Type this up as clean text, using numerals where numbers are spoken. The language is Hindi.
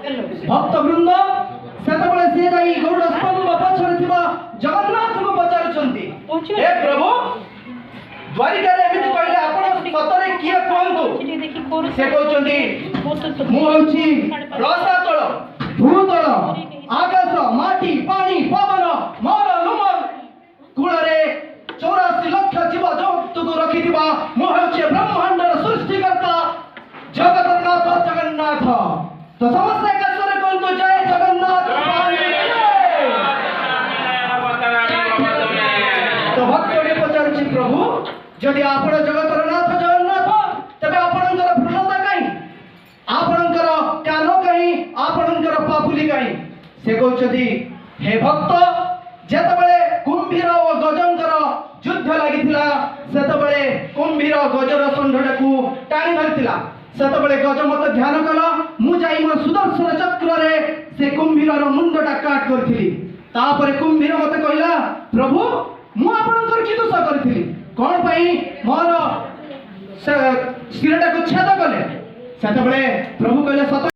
भक्त वृंद सेतबेले से जाई गरुड़ स्तंभ पछरे थिबा जगन्नाथ को पचारुचंती हे प्रभु द्वारिका रे एमिति कहले आपण सतरे किए कहंतु से कहउचंती मु होउची रसातल भूतल आकाश माटी पानी पवन मोर लुमर कूलरे 84 लाख जीव जगत को रखिथिबा मु होउची ब्रह्मांडर सृष्टिकर्ता जगन्नाथ जगन्नाथ तो समस्त एक स्वरे कहंतु जय जगन्नाथ तो भक्त ने पचारुची प्रभु जदि आपण जगतर नाथ जगन्नाथ तबे आपणकर भ्रूणता कहीं आपणकर कान कहीं आपणकर पापुली कहीं से कहउछथि हे भक्त जेतबेले कुंभीर और गजंकर युद्ध लागिथिला सेतबेले कुंभीर गजर संढडकू टाणी धरिथिला सेतबेले गज मत ध्यान कला मु जाई मो सुदर्शन चक्र रे से कुंभीर मुंडटा काट करथिली तापरे कुंभीर मते कहला प्रभु मु आपणकर कि दोष करथिली कोन पई मोर शिरटा को छेद कले सेतबेले प्रभु कहले सत